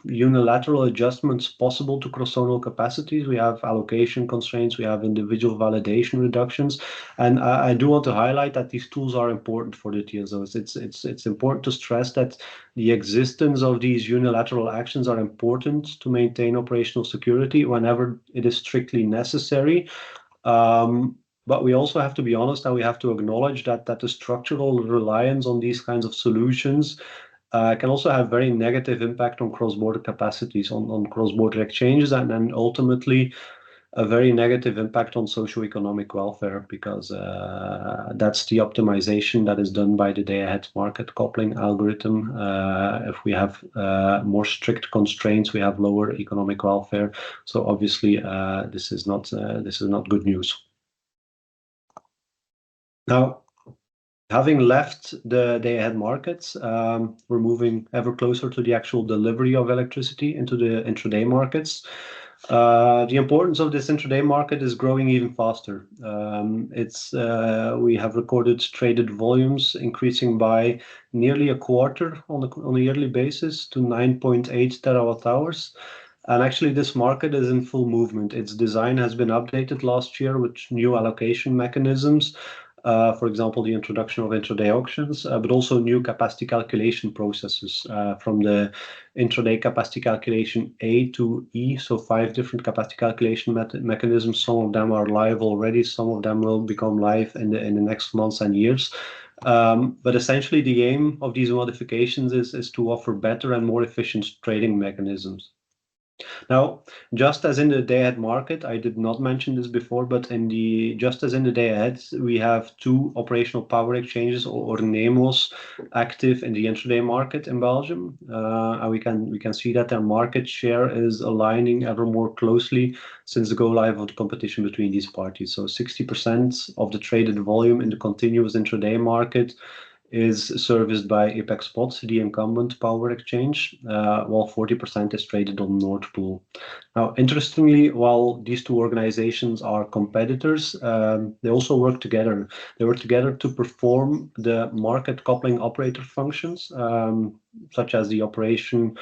unilateral adjustments possible to cross-zonal capacities. We have allocation constraints, we have individual validation reductions, and I do want to highlight that these tools are important for the TSOs. It's important to stress that the existence of these unilateral actions are important to maintain operational security whenever it is strictly necessary. But we also have to be honest, and we have to acknowledge that the structural reliance on these kinds of solutions can also have very negative impact on cross-border capacities, on cross-border exchanges, and ultimately a very negative impact on socioeconomic welfare, because that's the optimization that is done by the day-ahead market coupling algorithm. If we have more strict constraints, we have lower economic welfare. So obviously, this is not good news. Now, having left the day-ahead markets, we're moving ever closer to the actual delivery of electricity into the intraday markets. The importance of this intraday market is growing even faster. We have recorded traded volumes increasing by nearly a quarter on a yearly basis to 9.8 terawatt hours. And actually, this market is in full movement. Its design has been updated last year with new allocation mechanisms. For example, the introduction of intraday auctions, but also new capacity calculation processes from the intraday capacity calculation A to E. So 5 different capacity calculation mechanisms. Some of them are live already. Some of them will become live in the next months and years. But essentially, the aim of these modifications is to offer better and more efficient trading mechanisms. Now, just as in the day-ahead market, I did not mention this before, but just as in the day-ahead, we have 2 operational power exchanges or NEMOs active in the intraday market in Belgium, and we can see that their market share is aligning ever more closely since the go live of the competition between these parties. So 60% of the traded volume in the continuous intraday market is serviced by Apex Spot, the incumbent power exchange, while 40% is traded on Nord Pool. Now, interestingly, while these 2 organizations are competitors, they also work together. They work together to perform the market coupling operator functions, such as the operation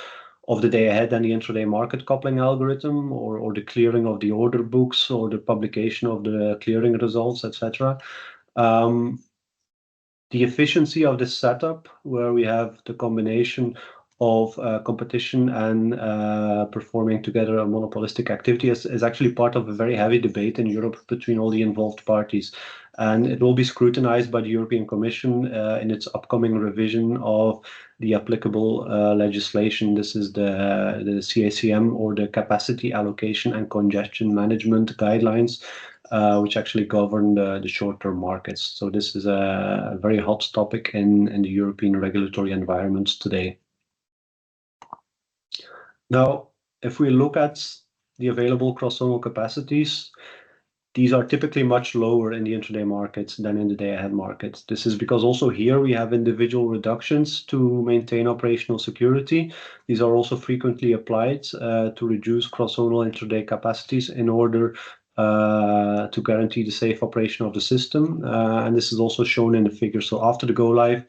of the day ahead and the intraday market coupling algorithm, or the clearing of the order books, or the publication of the clearing results, etc. The efficiency of this setup, where we have the combination of competition and performing together a monopolistic activity, is actually part of a very heavy debate in Europe between all the involved parties. And it will be scrutinized by the European Commission in its upcoming revision of the applicable legislation. This is the CACM, or the Capacity Allocation and Congestion Management Guidelines, which actually govern the short-term markets. So this is a very hot topic in the European regulatory environment today. Now, if we look at the available cross-zonal capacities, these are typically much lower in the intraday markets than in the day-ahead markets. This is because also here we have individual reductions to maintain operational security. These are also frequently applied to reduce cross-zonal intraday capacities in order to guarantee the safe operation of the system. And this is also shown in the figure. So after the go live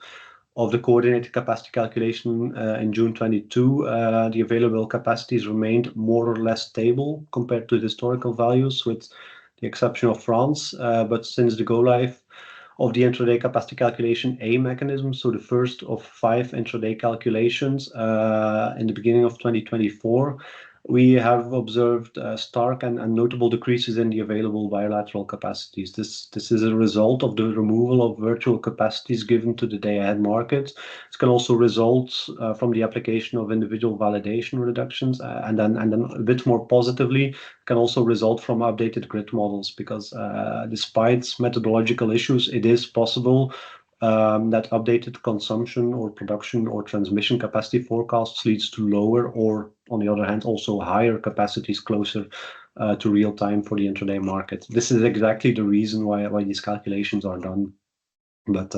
of the coordinated capacity calculation in June 22, the available capacities remained more or less stable compared to the historical values, with the exception of France. But since the go live of the intraday capacity calculation A mechanism, so the first of 5 intraday calculations in the beginning of 2024, we have observed stark and notable decreases in the available bilateral capacities. This is a result of the removal of virtual capacities given to the day-ahead market. This can also result from the application of individual validation reductions, and then a bit more positively, can also result from updated grid models, because despite methodological issues, it is possible that updated consumption or production or transmission capacity forecasts leads to lower, or on the other hand, also higher capacities closer to real time for the intraday market. This is exactly the reason why these calculations are done. But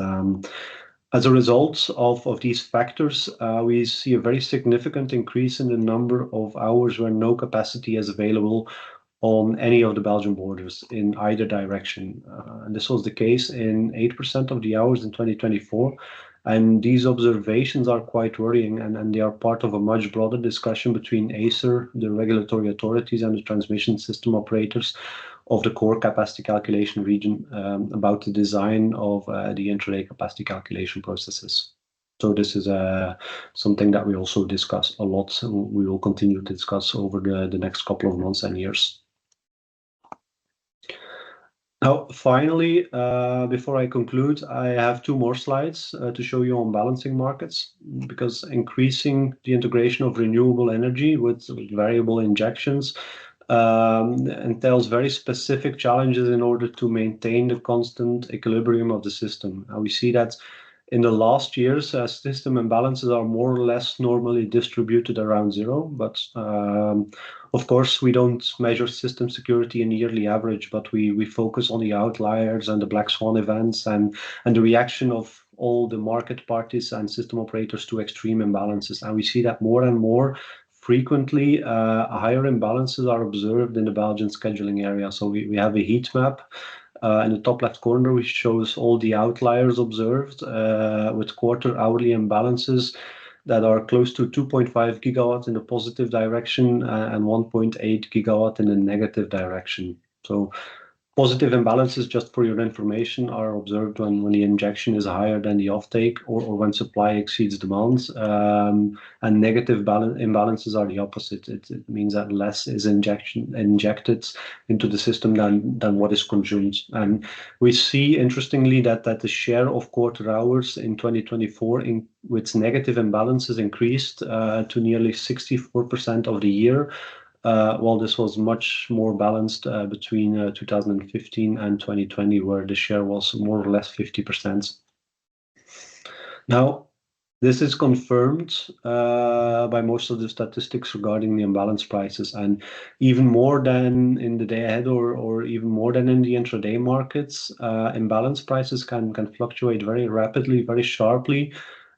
as a result of these factors, we see a very significant increase in the number of hours where no capacity is available on any of the Belgian borders in either direction. And this was the case in 8% of the hours in 2024. And these observations are quite worrying, and they are part of a much broader discussion between Acer, the regulatory authorities, and the transmission system operators of the core capacity calculation region about the design of the intraday capacity calculation processes. So this is something that we also discuss a lot. We will continue to discuss over the next couple of months and years. Now, finally, before I conclude, I have 2 more slides to show you on balancing markets, because increasing the integration of renewable energy with variable injections entails very specific challenges in order to maintain the constant equilibrium of the system. And we see that in the last years, system imbalances are more or less normally distributed around zero. But of course, we don't measure system security in yearly average, but we focus on the outliers and the black swan events and the reaction of all the market parties and system operators to extreme imbalances. And we see that more and more frequently, higher imbalances are observed in the Belgian scheduling area. So we have a heat map. In the top left corner, which shows all the outliers observed with quarter hourly imbalances that are close to 2.5 gigawatts in the positive direction and 1.8 gigawatt in the negative direction. So positive imbalances, just for your information, are observed when the injection is higher than the offtake or when supply exceeds demand. And negative imbalances are the opposite. It means that less is injected into the system than what is consumed. And we see, interestingly, that the share of quarter hours in 2024 with negative imbalances increased to nearly 64% of the year. While this was much more balanced between 2015 and 2020, where the share was more or less 50%. Now, this is confirmed by most of the statistics regarding the imbalance prices, and even more than in the day ahead or even more than in the intraday markets, imbalance prices can fluctuate very rapidly, very sharply,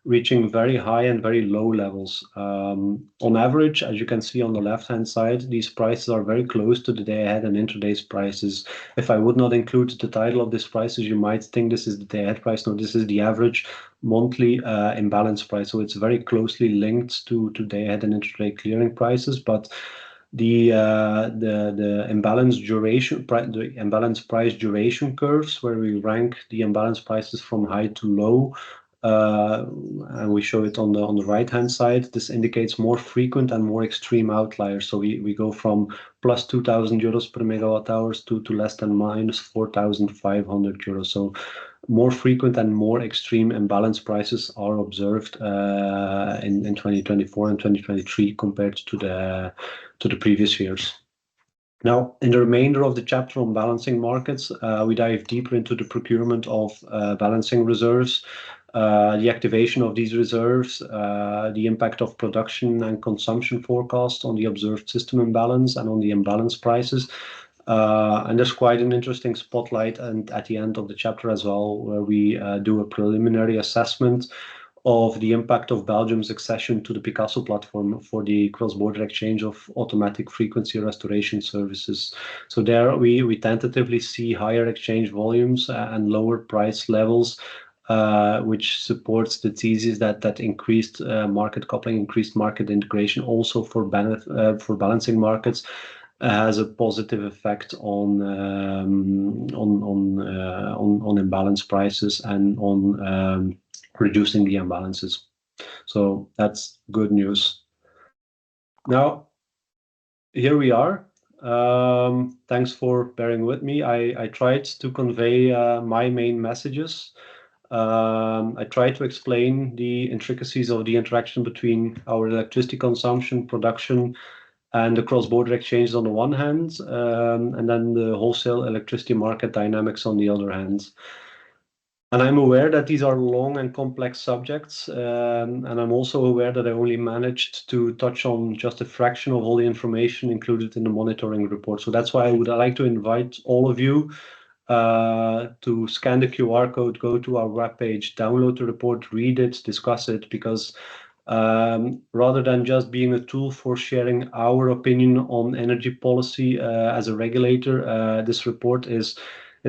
reaching very high and very low levels. On average, as you can see on the left-hand side, these prices are very close to the day ahead and intraday's prices. If I would not include the title of this prices, you might think this is the day ahead price. No, this is the average monthly imbalance price. So it's very closely linked to day ahead and intraday clearing prices, but the imbalance duration, the imbalance price duration curves, where we rank the imbalance prices from high to low, and we show it on the right-hand side. This indicates more frequent and more extreme outliers. So we go from plus 2,000 euros per megawatt hours to less than minus 4,500 euros. So more frequent and more extreme imbalance prices are observed in 2024 and 2023 compared to the previous years. Now, in the remainder of the chapter on balancing markets, we dive deeper into the procurement of balancing reserves, the activation of these reserves, the impact of production and consumption forecast on the observed system imbalance and on the imbalance prices. And there's quite an interesting spotlight and at the end of the chapter as well, where we do a preliminary assessment of the impact of Belgium's accession to the Picasso platform for the cross-border exchange of automatic frequency restoration services. So there we tentatively see higher exchange volumes and lower price levels, which supports the thesis that increased market coupling, increased market integration, also for balancing markets, has a positive effect on imbalance prices and on reducing the imbalances. So that's good news. Now, here we are. Thanks for bearing with me. I tried to convey my main messages. I tried to explain the intricacies of the interaction between our electricity consumption, production, and the cross-border exchanges on the one hand, and then the wholesale electricity market dynamics on the other hand. And I'm aware that these are long and complex subjects, and I'm also aware that I only managed to touch on just a fraction of all the information included in the monitoring report. So that's why I would like to invite all of you to scan the QR code, go to our webpage, download the report, read it, discuss it, because rather than just being a tool for sharing our opinion on energy policy as a regulator, this report is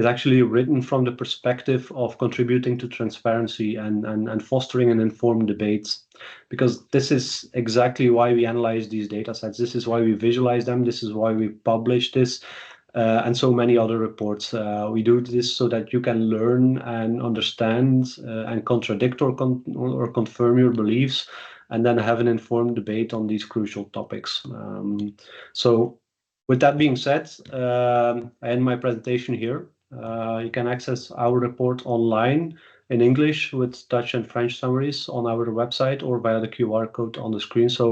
actually written from the perspective of contributing to transparency and fostering an informed debate, because this is exactly why we analyze these data sets. This is why we visualize them. This is why we publish this. And so many other reports. We do this so that you can learn and understand and contradict or confirm your beliefs, and then have an informed debate on these crucial topics. So with that being said, I end my presentation here. You can access our report online in English with Dutch and French summaries on our website or via the QR code on the screen. So